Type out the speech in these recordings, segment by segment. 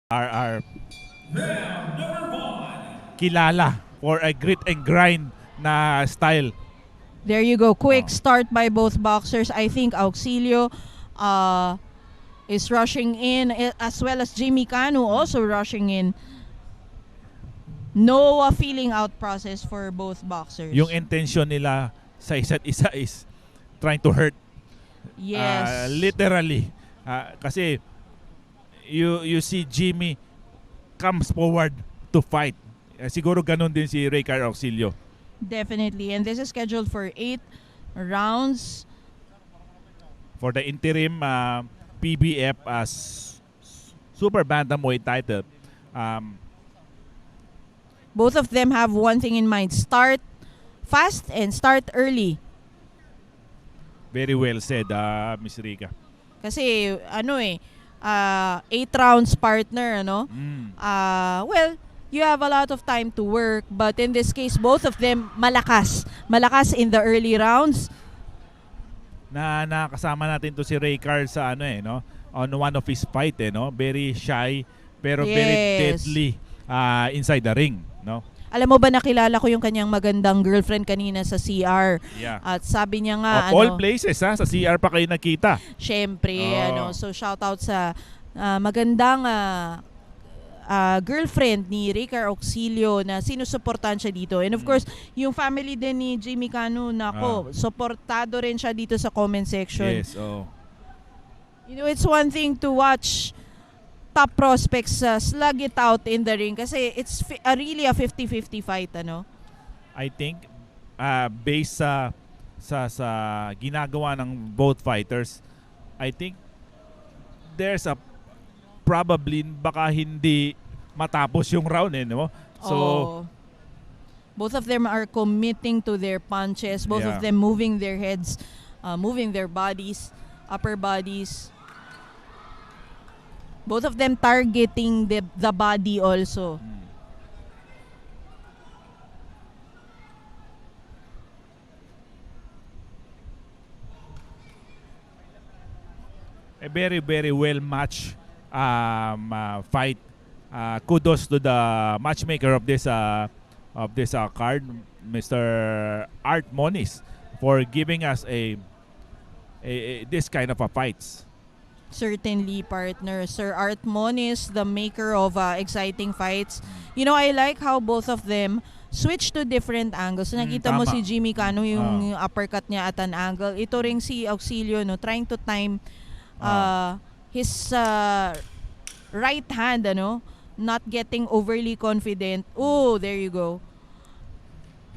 are kilala for a grit and grind na style. There you go. Quick start by both boxers. I think Auxilio is rushing in, as well as Jimmy Cannu also rushing in. No feeling out process for both boxers. Yung intention nila sa isa't isa is trying to hurt. Yes. Literally. Kasi you see Jimmy comes forward to fight. Siguro ganun din si Reycar Auxilio. Definitely. And this is scheduled for 8 rounds. For the interim PBF as Super Bantamweight title. Both of them have one thing in mind. Start fast and start early. Very well said, Miss Rica. Kasi 8 rounds partner, well, you have a lot of time to work, but in this case both of them malakas in the early rounds. Nakasama natin to si Reycar sa on one of his fight, very shy pero very deadly inside the ring, no? Alam mo ba, nakilala ko yung kanyang magandang girlfriend kanina sa CR. Yeah. At sabi niya nga, all places, sa CR pa kayo nakita. Syempre, so shout out sa magandang girlfriend ni Reycar Auxilio na sinusuportahan siya dito. And of course, yung family din ni Jimmy Cannu, suportado rin siya dito sa comment section. Yes, It's one thing to watch top prospects slug it out in the ring kasi it's really a 50-50 fight, I think based sa ginagawa ng both fighters, I think there's a probably baka hindi matapos yung round, no? So both of them are committing to their punches, both of them moving their heads, moving their bodies, upper bodies. Both of them targeting the body also. A very, very well matched fight. Kudos to the matchmaker of this card, Mr. Art Moniz, for giving us this kind of a fights. Certainly, partner. Sir Art Moniz, the maker of exciting fights. I like how both of them switch to different angles. So, nakita mo si Jimmy Cannu, yung uppercut niya at an angle. Ito ring si Auxilio, trying to time his right hand, not getting overly confident. Oh, there you go.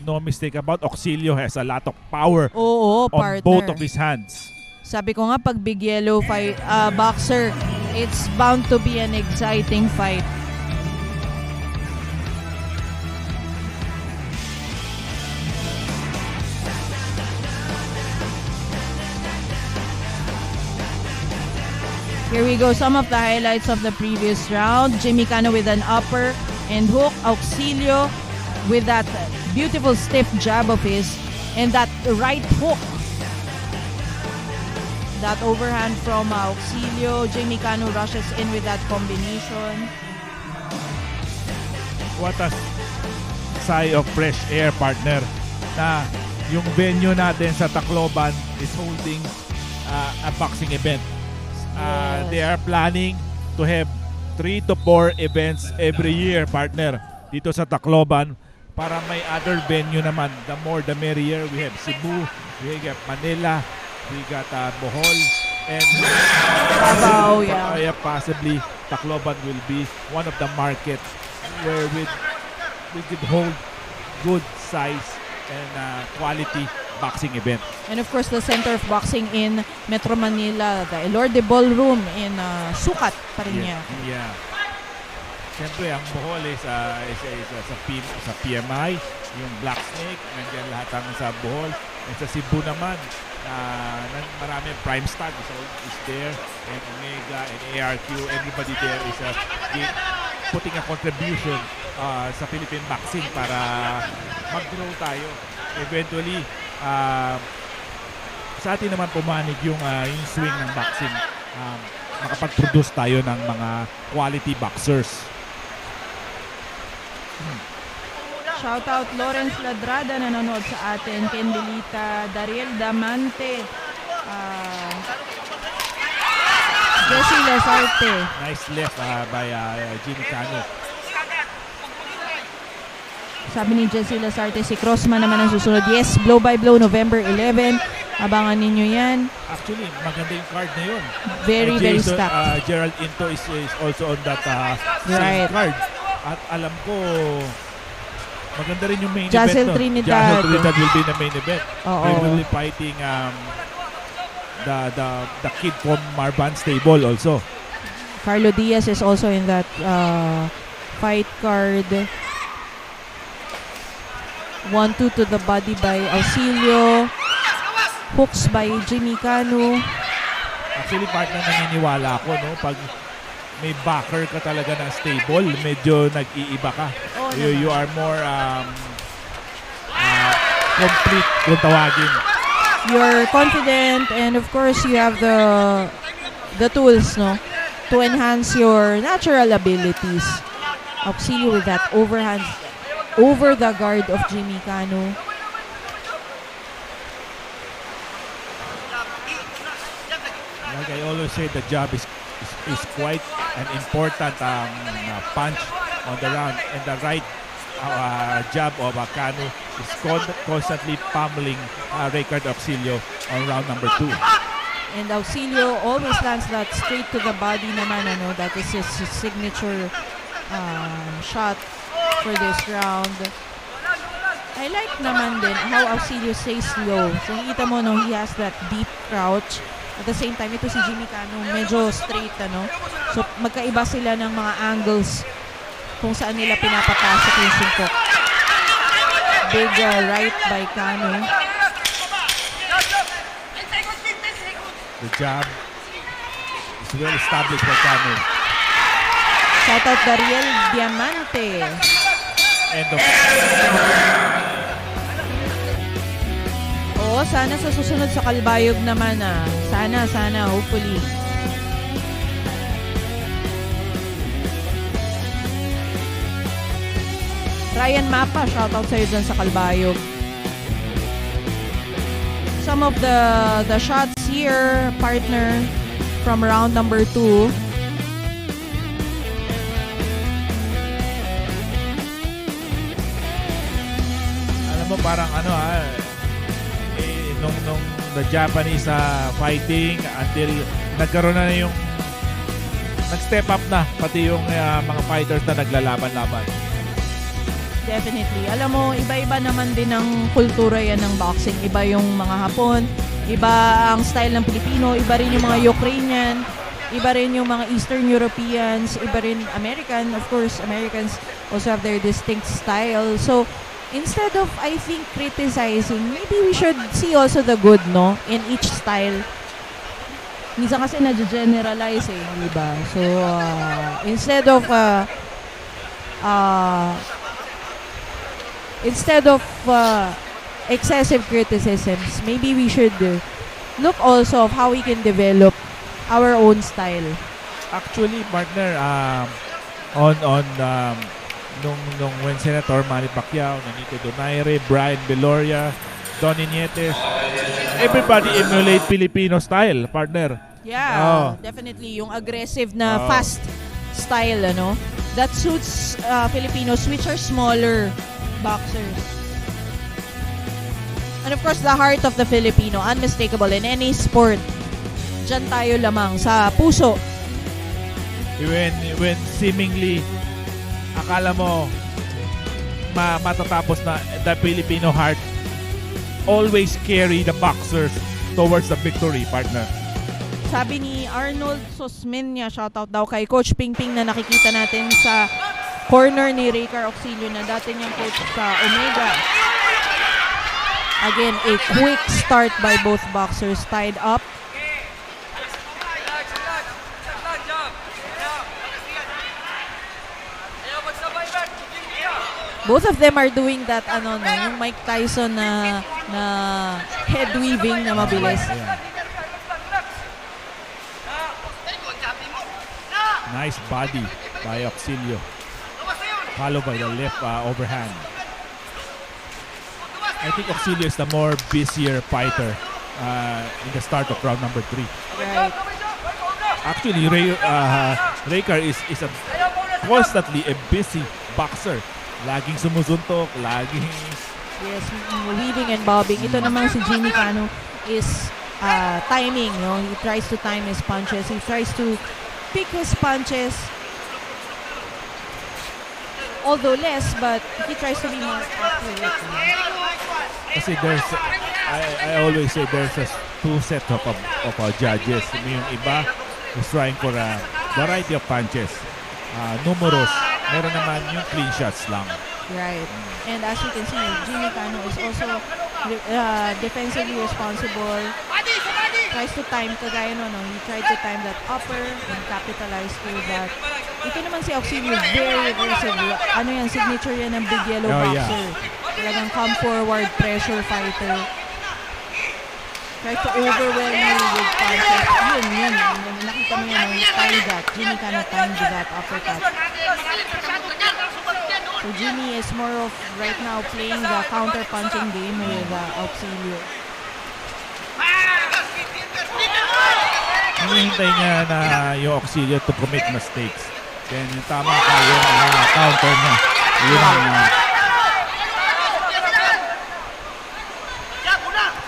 No mistake about Auxilio has a lot of power on partner. Both of his hands. Sabi ko nga, pag big yellow fight, boxer, it's bound to be an exciting fight. Here we go, some of the highlights of the previous round. Jimmy Cannu with an upper and hook. Auxilio with that beautiful stiff jab of his and that right hook. That overhand from Auxilio. Jimmy Cannu rushes in with that combination. What a sigh of fresh air, partner, na yung venue natin sa Tacloban is holding a boxing event. They are planning to have 3 to 4 events every year, partner, dito sa Tacloban, para may other venue naman. The more the merrier. We have Cebu, we have Manila, we got Bohol, and KAMAO, possibly Tacloban will be one of the markets where we could hold good size and quality boxing event. And of course, the center of boxing in Metro Manila, the Elorde Ballroom in Sukat pa rin niya. Yeah. Siyempre, ang Bohol is sa PMI, yung Black Snake, nandiyan lahat ang sa Bohol. And sa Cebu naman, marami Prime Star is there, and Omega and ARQ, everybody there is putting a contribution sa Philippine boxing para mag-grow tayo. Eventually, sa atin naman pumanig yung swing ng boxing. makapag-produce tayo ng mga quality boxers. Shoutout Lawrence Ladrada nanonood sa atin, Ken Belita, Dariel Damante, Jessie Lazarte. Nice left by Jimmy Cannu. Sabi ni Jessie Lazarte, si Crossman naman ang susunod. Yes, blow by blow, November 11. Abangan ninyo yan. Actually, maganda yung card na yun. Very stacked. Gerald Into is also on that Right. same card. At alam ko, maganda rin yung main Jazel event. Trinidad. Jazel Trinidad will be the main event. Oo. They will be fighting the kid from Marban Stable also. Carlo Diaz is also in that fight card. 1-2 to the body by Auxilio. Hooks by Jimmy Cannu. Actually, partner, naniniwala ako, no? Pag may backer ka talaga na stable, medyo nag-iiba ka. Oh, You are more complete kung tawagin. You're confident, and of course you have the tools, no, to enhance your natural abilities. Auxilio with that overhand over the guard of Jimmy Cannu. Like I always say, the jab is quite an important punch on the round, and the right jab of Cannu is constantly pummeling Reycar Auxilio on round number 2. And Auxilio always lands that straight to the body naman, ano, that is his signature shot for this round. I like naman din how Auxilio stays low. So nakita mo, no, he has that deep crouch. At the same time, ito si Jimmy Cannu, medyo straight, ano. So magkaiba sila ng mga angles kung saan nila pinapapasok yung suntok. Big right by Cannu. The jab is well established by Cannu. Shoutout Dariel Diamante. End of. Oo, sana sa susunod sa Kalbayog naman, Sana, hopefully. Ryan Mapa, shoutout sa'yo dyan sa Kalbayog. Some of the shots here, partner, from round number 2. Alam mo, parang nung the Japanese fighting until nagkaroon na yung nag-step up na pati yung mga fighters na naglalaban-laban. Definitely. Alam mo, iba-iba naman din ang kultura yan ng boxing. Iba yung mga Hapon, iba ang style ng Pilipino, iba rin yung mga Ukrainian, iba rin yung mga Eastern Europeans, iba rin American. Of course, Americans also have their distinct style. So, instead of, I think, criticizing, maybe we should see also the good, no? In each style. Minsan kasi na-generalize di ba? So, instead of excessive criticisms, maybe we should look also of how we can develop our own style. Actually, partner, nung when Senator Manny Pacquiao, Nonito Donaire, Brian Beloria, Donnie Nietes, everybody emulate Filipino style, partner. Yeah, definitely. Yung aggressive na fast style, ano? That suits Filipinos, which are smaller boxers. And of course, the heart of the Filipino, unmistakable in any sport. Diyan tayo lamang sa puso. When seemingly akala mo matatapos na, the Filipino heart always carry the boxers towards the victory, partner. Sabi ni Arnold Sosmeña, shoutout daw kay Coach Pingping na nakikita natin sa corner ni Reycar Auxilio na dati niyang coach sa Omega. Again, a quick start by both boxers, tied up. Both of them are doing that, yung Mike Tyson na head weaving na mabilis. Nice body by Auxilio. Followed by the left overhand. I think Auxilio is the more busier fighter in the start of round number 3. Right. Actually, Reycar is constantly a busy boxer. Laging sumusuntok, laging... Yes, weaving and bobbing. Ito naman si Jimmy Cannu is timing. No? He tries to time his punches. He tries to pick his punches. Although less, but he tries to be more accurate. Kasi I always say there's two sets of judges. Yung iba is trying for a variety of punches. Numerous. Meron naman yung clean shots lang. Right. And as you can see, Jimmy Cannu is also defensively responsible. Tries to time, kagaya no, he tried to time that upper and capitalize to that. Ito naman si Auxilio, very aggressive. Ano yan, signature yan ng big yellow boxer. Talagang come forward, pressure fighter. Tries to overwhelm you with punches. Yun. Nakita mo yan, time that. Jimmy Cannu timed that uppercut. So Jimmy is more of right now playing the counter-punching game with Auxilio. Hinihintay niya na yung Auxilio to commit mistakes. Then yung tama ka yung counter niya. Yun ang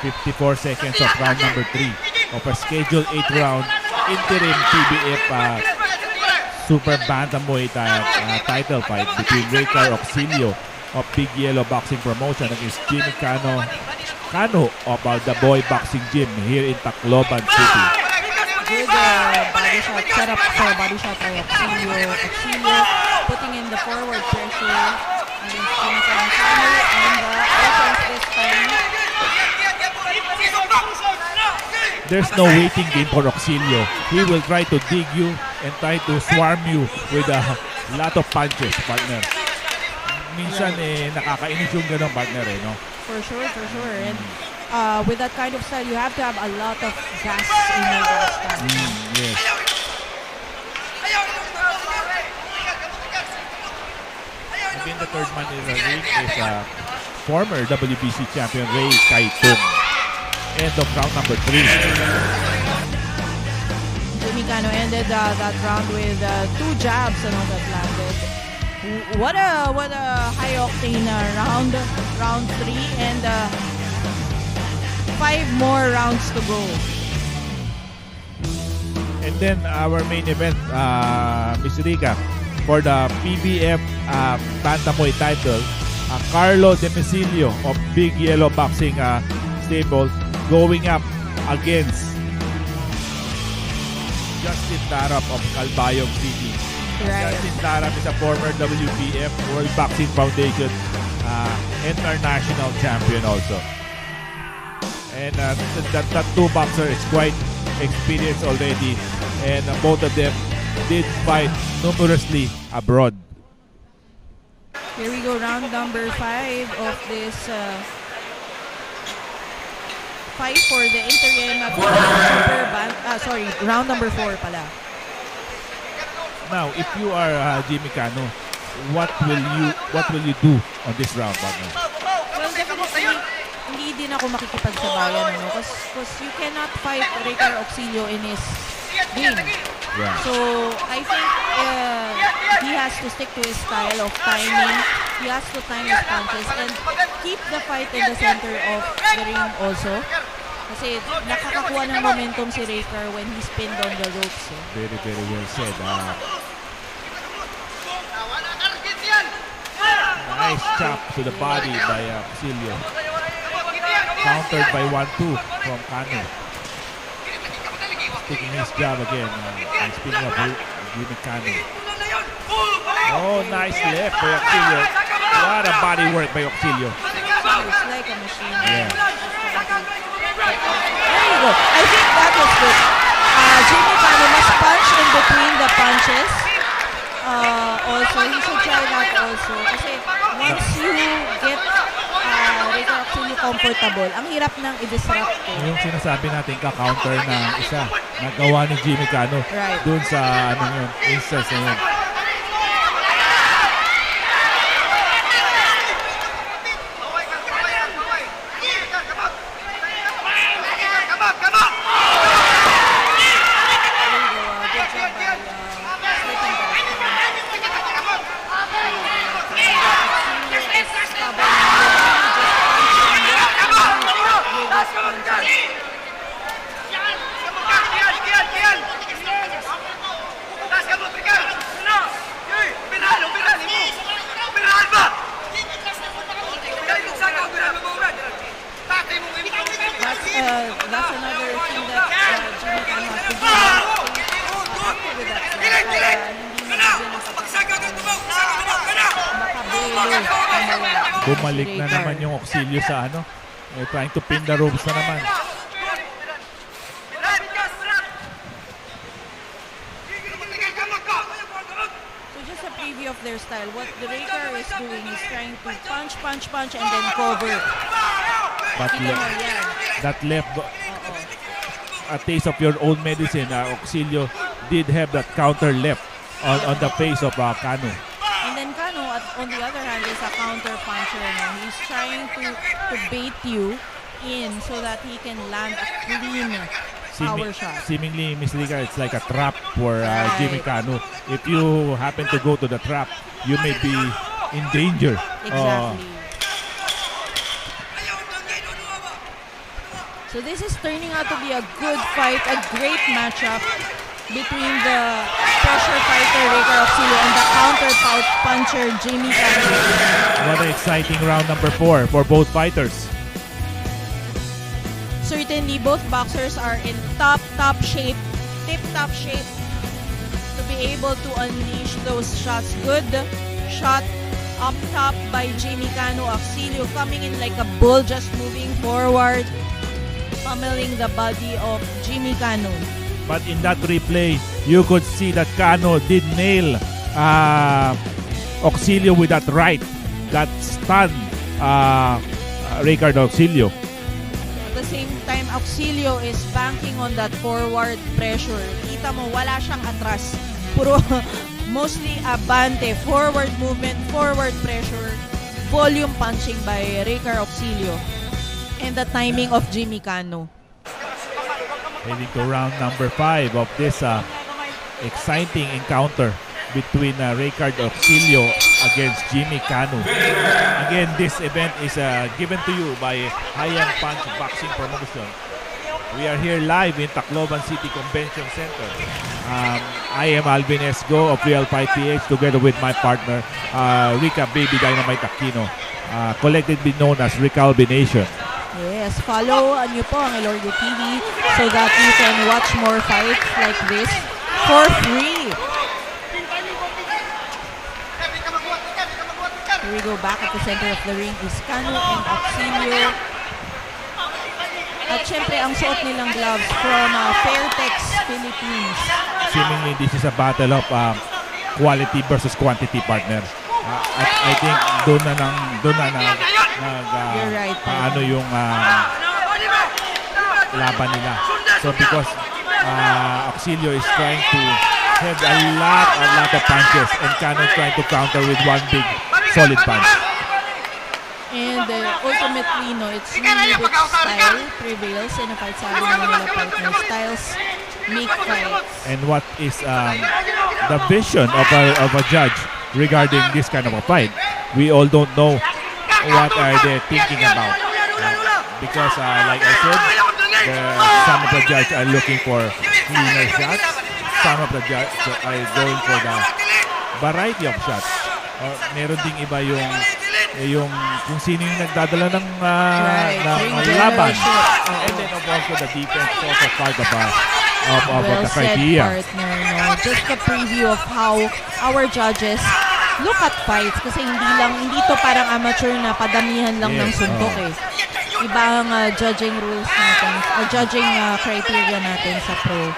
54 seconds of round number 3 of a scheduled 8 round interim PBF Super Bantamweight title fight between Reycar Auxilio of Big Yellow Boxing Promotion against Jimmy Cannu of the Boy Boxing Gym here in Tacloban City. Good body shot, set up for a body shot by Auxilio. Auxilio putting in the forward pressure against Jimmy Cannu and the offense this time. There's no waiting game for Auxilio. He will try to dig you and try to swarm you with a lot of punches, partner. Minsan nakakainis yung ganong partner no? For sure. And with that kind of style, you have to have a lot of gas in your gas tank. Yes. Again, the third man in the ring is former WBC champion Reycar. End of round number 3. Jimmy Cannu ended that round with 2 jabs that landed. What a high octane round 3 and 5 more rounds to go. And then our main event, Miss Reycar, for the PBF Bantamweight title, Carlo Domicilio of Big Yellow Boxing Stable going up against Justin Tarap of Calbayog City. Right. Justin Tarap is a former WBF World Boxing Foundation international champion also. And that two boxer is quite experienced already, and both of them did fight numerously abroad. Here we go, round number 5 of this fight for the interim round number 4 pala. Now, if you are Jimmy Cannu, what will you do on this round, partner? Well, definitely hindi din ako makikipagsabayan because you cannot fight Reycar Auxilio in his game. Yeah. So I think he has to stick to his style of timing. He has to time his punches and keep the fight in the center of the ring also. Kasi nakakakuha ng momentum si Reycar when he's pinned on the ropes. Very, very well said. Nice chop to the body by Auxilio. Countered by 1-2 from Cannu. Taking his jab again. Speaking of Jimmy Cannu. Oh, nice left by Auxilio. What a body work by Auxilio. It's like a machine. Yeah. There you go. I think that was good. Jimmy Cannu must punch in between the punches. Also, he should try that also. Kasi once you get Reycar Auxilio comfortable. Ang hirap nang i-disrupt eh. Yung sinasabi natin ka-counter ng isa nagawa ni Jimmy Cannu dun sa instance na yun. That's another thing that Jimmy Cannu has to do with that Bumalik na naman yung Auxilio sa trying to pin the ropes na naman. So just a preview of their style. What the Reycar is doing is trying to punch, and then cover. But that left a taste of your own medicine. Auxilio did have that counter left on the face of Cannu. And then Cannu, on the other hand, is a counter puncher. He's trying to bait you in so that he can land a clean power shot. Seemingly, Miss Reycar, it's like a trap for Jimmy Cannu. If you happen to go to the trap, you may be in danger. Exactly. So this is turning out to be a good fight, a great matchup between the pressure fighter Reycar Auxilio and the counter puncher Jimmy Cannu. What an exciting round number 4 for both fighters. Certainly, both boxers are in tip-top shape to be able to unleash those shots. Good shot up top by Jimmy Cannu. Auxilio coming in like a bull, just moving forward, pummeling the body of Jimmy Cannu. But in that replay, you could see that Cannu did nail Auxilio with that right, that stun Reycar Auxilio. At the same time, Auxilio is banking on that forward pressure. Kita mo, wala siyang atras. Puro, mostly abante, forward movement, forward pressure, volume punching by Reycar Auxilio. And the timing of Jimmy Cannu. Heading to round number 5 of this exciting encounter between Reycar Auxilio against Jimmy Cannu. Again, this event is given to you by Hayang Punch Boxing Promotion. We are here live in Tacloban City Convention Center. I am Alvin Esgo of Real Fight PH together with my partner, Rica Baby Dynamite Aquino, collectively known as Ricalbi Nation. Yes, follow nyo po ang Elordio TV so that you can watch more fights like this for free. Here we go, back at the center of the ring is Cannu and Auxilio. At syempre, ang suot nilang gloves from Fairtex Philippines. Seemingly, this is a battle of quality versus quantity, partner. I think doon na You're right, yung laban nila. So because Auxilio is trying to have a lot of punches and Cannu trying to counter with one big solid punch. And ultimately, it's really which style prevails in a fight. Sabi ng nila partner, styles make fights. And what is the vision of a judge regarding this kind of a fight? We all don't know what are they thinking about. Because like I said, some of the judges are looking for cleaner shots. Some of the judges are going for the variety of shots. Meron ding iba yung kung sino yung nagdadala ng laban. And then also the defense is also part of the criteria. Partner, just a preview of how our judges look at fights kasi hindi to parang amateur na padamihan lang ng suntok Iba ang judging rules natin, judging criteria natin sa pro.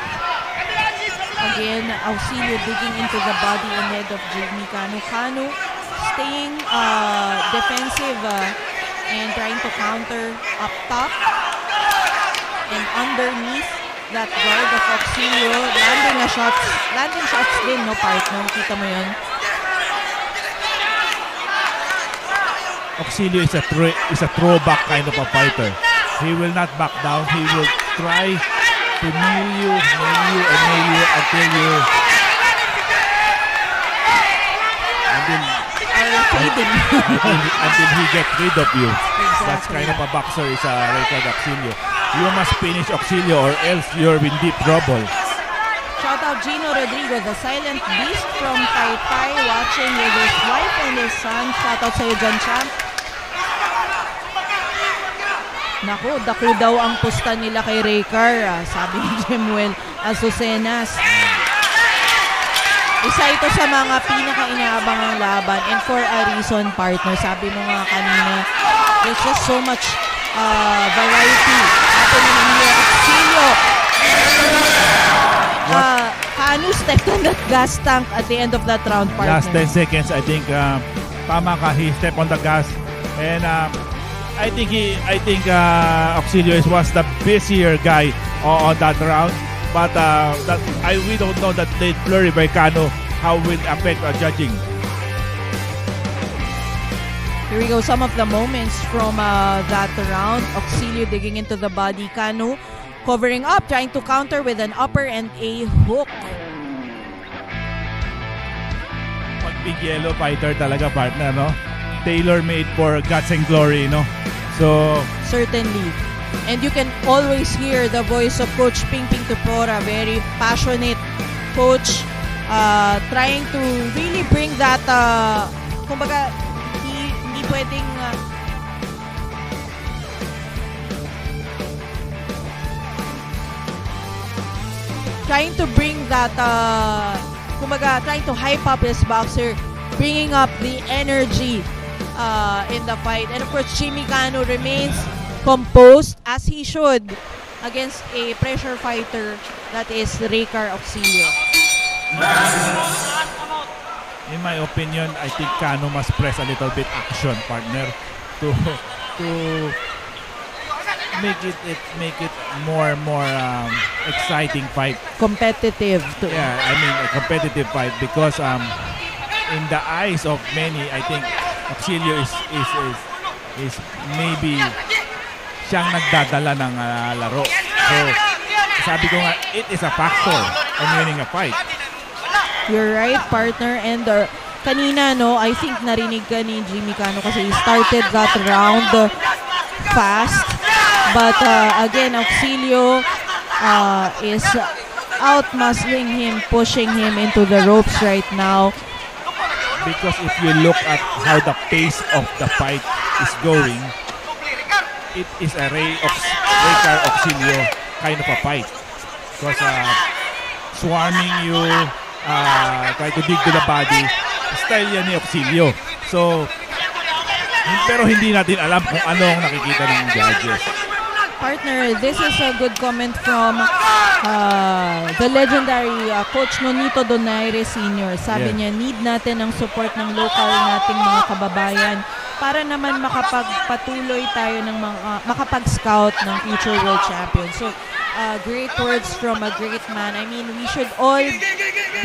Again, Auxilio digging into the body and head of Jimmy Cannu. Cannu staying defensive and trying to counter up top and underneath that guard of Auxilio. Landing shots din, no, partner? Kita mo yun? Auxilio is a throwback kind of a fighter. He will not back down. He will try to nail you until you until he gets rid of you. Exactly. That's kind of a boxer is a Reycar Auxilio. You must finish Auxilio or else you're in deep trouble. Shout out Gino Rodrigo, the silent beast from Taytay, watching with his wife and his son. Shout out sa'yo dyan, champ. Naku, dako daw ang pusta nila kay Reycar, sabi ni Jemuel Azucenas. Isa ito sa mga pinaka-inaabangang laban, and for a reason, partner. Sabi mo nga kanina, there's just so much variety happening here. Auxilio. Cannu stepped on that gas tank at the end of that round, partner. Last 10 seconds, I think tama ka, he stepped on the gas, and I think Auxilio was the busier guy on that round, but we don't know that late flurry by Cannu how will affect judging. Here we go, some of the moments from that round. Auxilio digging into the body, Cannu covering up, trying to counter with an upper and a hook. Pag big yellow fighter talaga, partner, no? Tailor-made for guts and glory, no? So certainly. And you can always hear the voice of Coach Ping Tupora, very passionate coach, trying to really bring that, kumbaga, hindi pwedeng, trying to bring that, kumbaga, trying to hype up his boxer, bringing up the energy in the fight. And of course, Jimmy Cannu remains composed as he should against a pressure fighter that is Reycar Auxilio. in my opinion, I think Cannu must press a little bit action, partner, to make it more exciting fight. Competitive too. Yeah, I mean a competitive fight because in the eyes of many, I think Auxilio is maybe siyang nagdadala ng laro. So sabi ko nga, it is a factor on winning a fight. You're right, partner. And kanina, no, I think narinig ka ni Jimmy Cannu kasi he started that round fast. But again, Auxilio is out-muscling him, pushing him into the ropes right now. Because if you look at how the pace of the fight is going, it is a Reycar Auxilio kind of a fight. Because swarming you, try to dig to the body, style yan ni Auxilio. So, pero hindi natin alam kung ano ang nakikita ng judges. Partner, this is a good comment from the legendary Coach Nonito Donaire Sr. Sabi niya, need natin ang support ng local nating mga kababayan para naman makapagpatuloy tayo ng makapag-scout ng future world champions. So, great words from a great man. I mean, we should all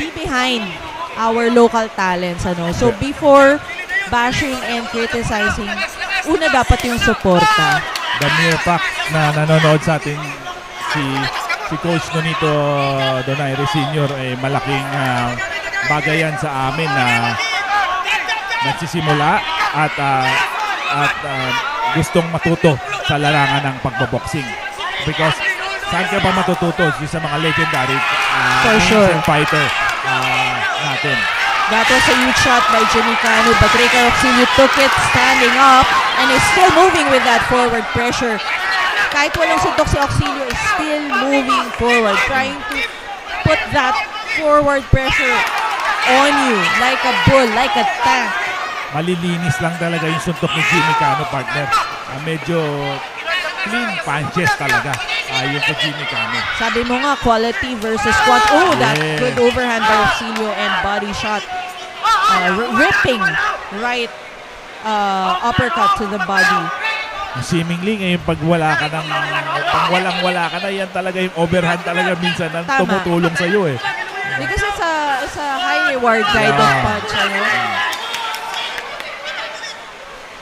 be behind our local talents. Ano? So, before bashing and criticizing, una dapat yung suporta. The mere fact na nanonood sa atin si Coach Nonito Donaire Sr. ay malaking bagay yan sa amin na nagsisimula at gustong matuto sa larangan ng pagboboxing. Because saan ka ba matututo? Sa mga legendary fighter natin. That was a huge shot by Jimmy Cannu, but Reycar Auxilio took it standing up and is still moving with that forward pressure. Kahit walang suntok si Auxilio is still moving forward, trying to put that forward pressure on you like a bull, like a tank. Malilinis lang talaga yung suntok ni Jimmy Cannu, partner. Medyo clean punches talaga yung kay Jimmy Cannu. Sabi mo nga, quality versus quantity. Oh, that good overhand by Auxilio and body shot. Ripping right uppercut to the body Seemingly ngayon pag walang-wala ka na, yan talaga yung overhand talaga minsan ang Tama. tumutulong sa iyo eh. Because it's a high reward kind of punch, ano?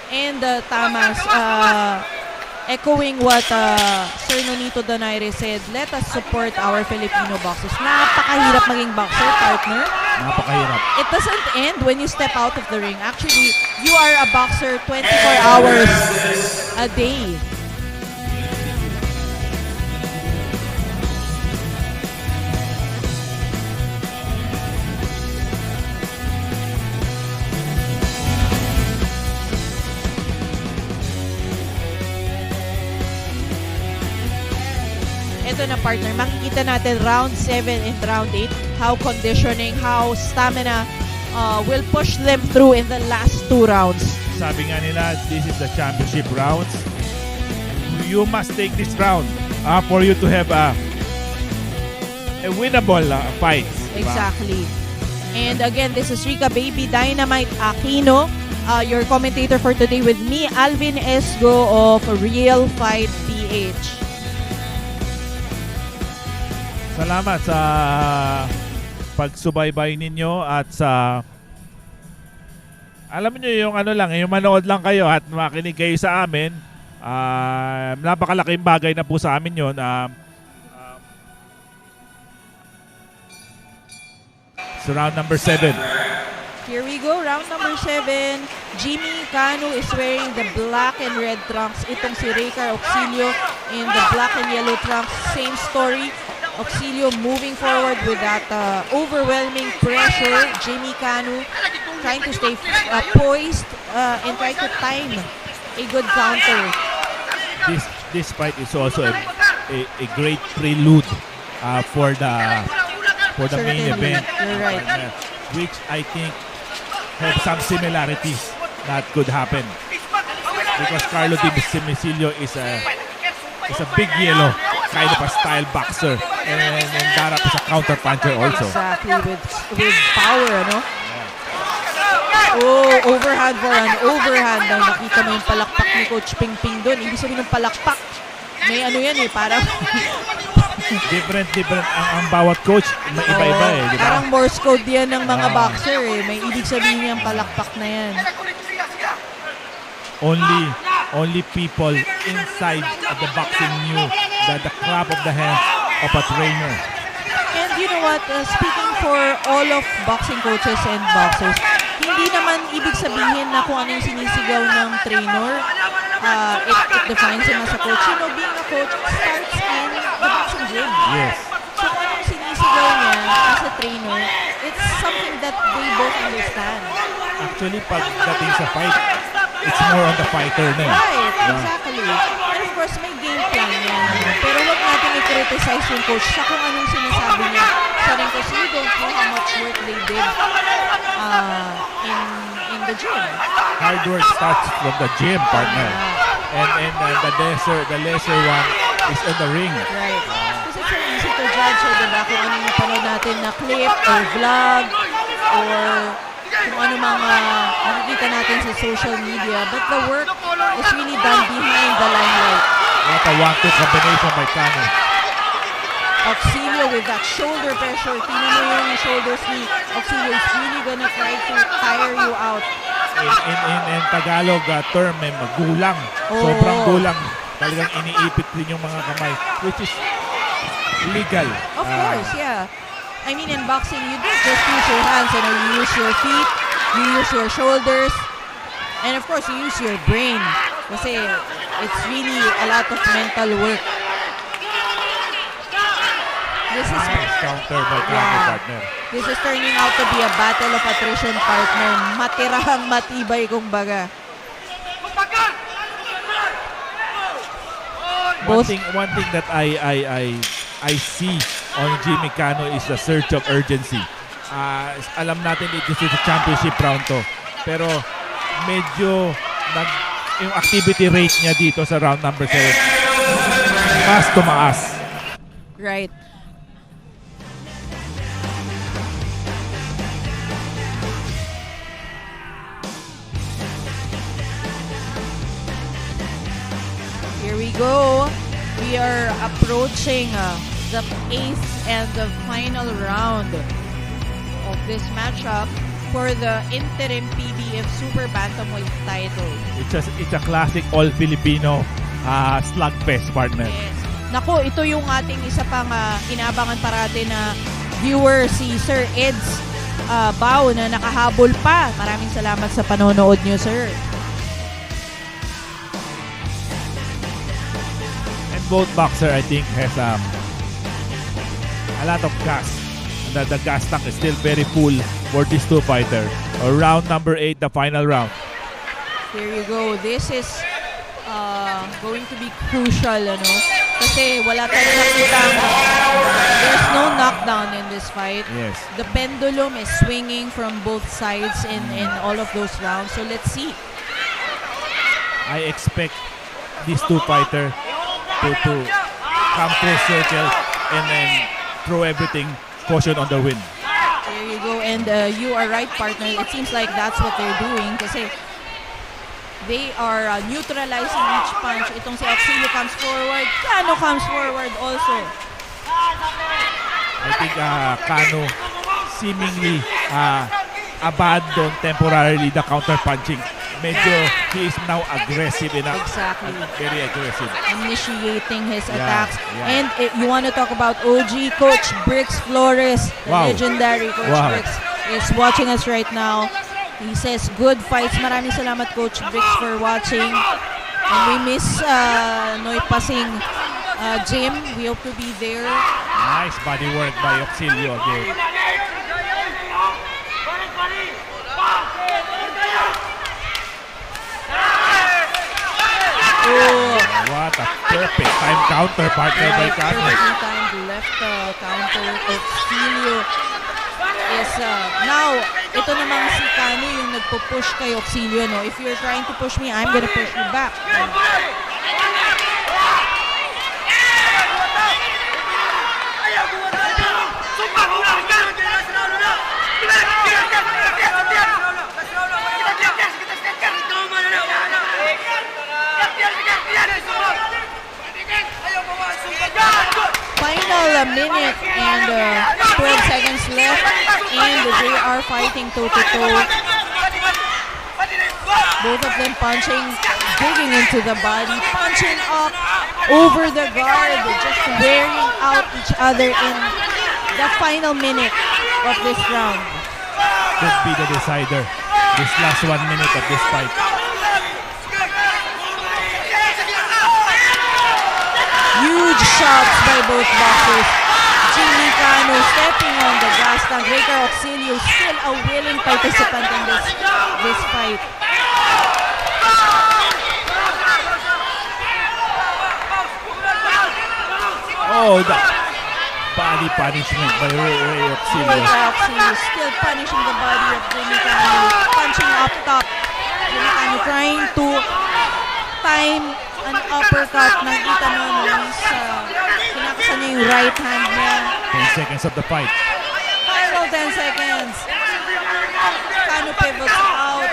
And Tamas, echoing what Sir Nonito Donaire said, let us support our Filipino boxers. Napakahirap maging boxer, partner. Napakahirap. It doesn't end when you step out of the ring. Actually, you are a boxer 24 hours a day. Ito na, partner, makikita natin round 7 and round 8, how conditioning, how stamina will push them through in the last 2 rounds. Sabi nga nila, this is the championship rounds. You must take this round for you to have a winnable fight. Exactly. And again, this is Rika Baby Dynamite Aquino, your commentator for today with me, Alvin Esgo of Real Fight PH. Salamat sa pagsubaybay ninyo at sa alam niyo yung ano lang, yung manood lang kayo at makinig kayo sa amin. Napakalaking bagay na po sa amin yun. So round number 7. Here we go, round number 7. Jimmy Cannu is wearing the black and red trunks. Itong si Reycar Auxilio in the black and yellow trunks. Same story. Auxilio moving forward with that overwhelming pressure. Jimmy Cannu trying to stay poised and try to time a good counter. This fight is also a great prelude for the main event. You're right. Which I think have some similarities that could happen. Because Carlo Di Simisilio is a big yellow kind of a style boxer and Darap is a counter puncher also. Exactly, with power, ano? Oh, overhand for an overhand. Nakita mo yung palakpak ni Coach Pingping doon. Ibig sabihin ng palakpak, may ano yan eh, parang different ang bawat coach, may iba-iba eh, di ba? Parang Morse code yan ng mga boxer eh. May ibig sabihin yung palakpak na yan. Only people inside of the boxing knew that the clap of the hands of a trainer. And you know what, speaking for all of boxing coaches and boxers, hindi naman ibig sabihin na kung ano yung sinisigaw ng trainer, it defines him as a coach. You know, being a coach starts in the boxing gym. Yes. So kung anong sinisigaw niya as a trainer, it's something that they both understand. Actually, pagdating sa fight, it's more on the fighter na. Right, exactly. And of course, may game plan yan. Pero huwag natin i-criticize yung coach sa kung anong sinasabi niya sa ring kasi you don't know how much work they did in the gym. Hard work starts from the gym, partner. And the lesser one is in the ring. Right. Kasi it's so easy to judge, diba? Kung ano yung panood natin na clip or vlog or kung ano mga nakikita natin sa social media. But the work is really done behind the limelight. What a one-two combination by Cannu. Auxilio with that shoulder pressure. Tingnan mo yung shoulders ni Auxilio. Is really gonna try to tire you out. In Tagalog term, gulang. Sobrang gulang. Talagang iniipit din yung mga kamay, which is legal. Of course, yeah. I mean, in boxing, you don't just use your hands, you use your feet, you use your shoulders, and of course, you use your brain. Kasi it's really a lot of mental work. This is counter by Cannu, partner. This is turning out to be a battle of attrition, partner. Matirahang matibay, kumbaga. One thing that I see on Jimmy Cannu is the surge of urgency. Alam natin this is a championship round to. Pero medyo yung activity rate niya dito sa round number 7 mas tumaas. Right. go. We are approaching the 8th and the final round of this matchup for the interim PBF Super Bantamweight title. It's a classic all-Filipino slugfest, partner. Yes. Naku, ito yung ating isa pang inaabangan parati na viewer, si Sir Eds Bao na nakahabol pa. Maraming salamat sa panonood nyo, sir. And both boxer, I think, has a lot of gas. The gas tank is still very full for these two fighters. Round number 8, the final round. Here you go. This is going to be crucial, ano? Kasi wala tayong nakitang, there's no knockdown in this fight. Yes. The pendulum is swinging from both sides in all of those rounds. So let's see. I expect these two fighters to come full circle and then throw everything, caution on the win. There you go. And you are right, partner. It seems like that's what they're doing kasi they are neutralizing each punch. Itong si Auxilio comes forward. Cannu comes forward also. I think Cannu seemingly abandoned temporarily the counter-punching. Medyo he is now aggressive enough. Exactly. Very aggressive. Initiating his attacks. Yeah. And you want to talk about OG Coach Bricks Flores, the legendary Coach Bricks, is watching us right now. He says, good fights. Maraming salamat, Coach Bricks, for watching. And we miss Noy Pasing Jim. We hope to be there. Nice body work by Auxilio again. Oh, what a perfect time counter, partner by Cannu. Perfectly timed left counter. Auxilio is now, ito namang si Cannu yung nagpo-push kay Auxilio, no? If you're trying to push me, I'm gonna push you back. Final minute and 12 seconds left, and they are fighting toe-to-toe. Both of them punching, digging into the body, punching up over the guard, just wearing out each other in the final minute of this round. Could be the decider. This last 1 minute of this fight. Huge shots by both boxers. Jimmy Cannu stepping on the gas tank. Reycar Auxilio still a willing participant in this fight. Oh, the body punishment by Ray Auxilio. Reycar Auxilio still punishing the body of Jimmy Cannu. Punching up top. Jimmy Cannu trying to time an uppercut. Nakita mo nung kinakasan niya yung right hand niya. 10 seconds of the fight. Final 10 seconds. Cannu pivots out.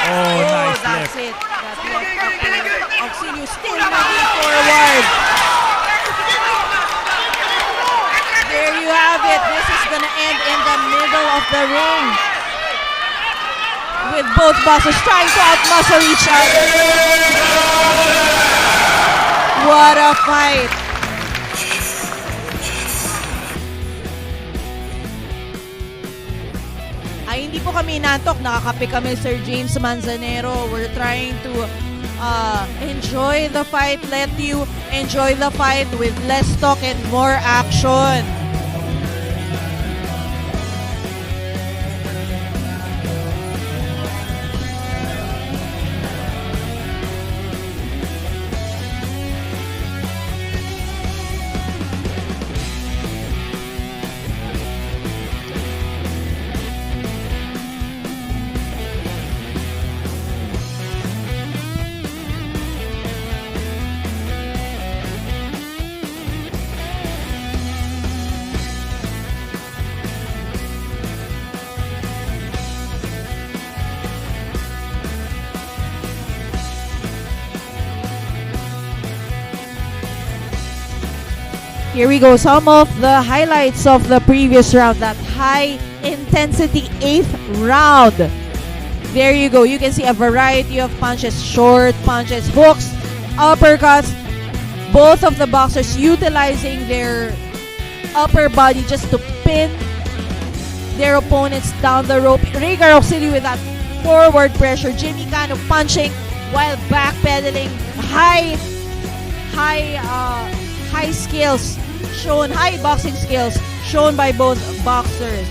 Oh, nice that's left. it. That left upper. Auxilio still moving forward. There you have it. This is gonna end in the middle of the ring, with both boxers trying to outmuscle each other. What a fight! Ay, hindi po kami inaantok. Nakakape kami, Sir James Manzanero. We're trying to enjoy the fight. Let you enjoy the fight with less talk and more action. Here we go. Some of the highlights of the previous round. That high intensity 8th round. There you go. You can see a variety of punches. Short punches, hooks, uppercuts. Both of the boxers utilizing their upper body just to pin their opponents down the rope. Reycar Auxilio with that forward pressure. Jimmy Cannu punching while backpedaling. High skills shown, high boxing skills shown by both boxers.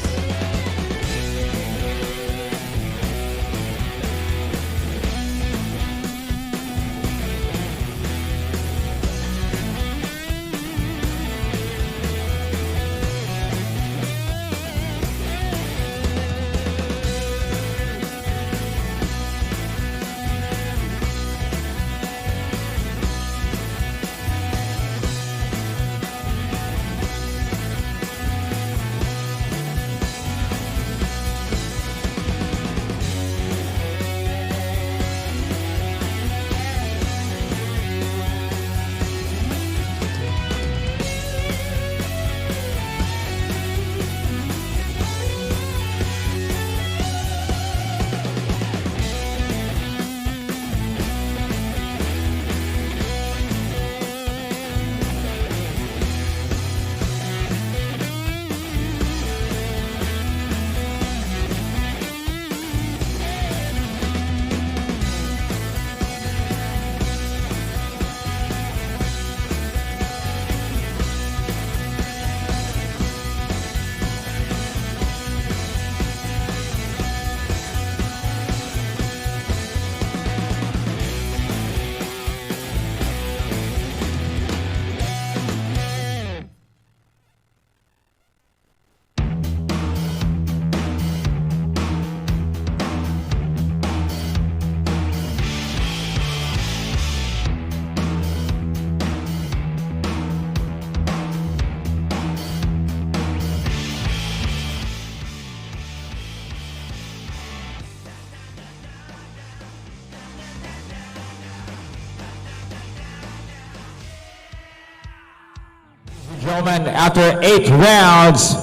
Gentlemen, after 8 rounds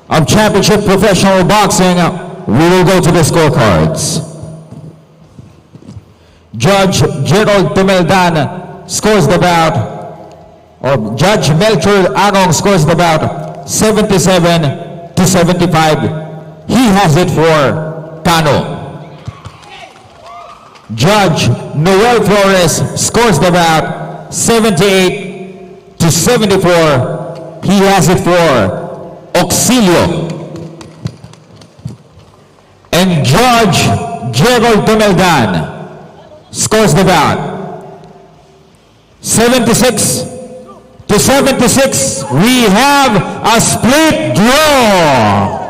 of championship professional boxing, we will go to the scorecards. Judge Gerald Tumeldan scores the bout, or Judge Melchor Anong scores the bout 77 to 75. He has it for Cannu. Judge Noel Flores scores the bout 78 to 74. He has it for Auxilio. And Judge Gerald Tumeldan scores the bout 76 to 76. We have a split draw.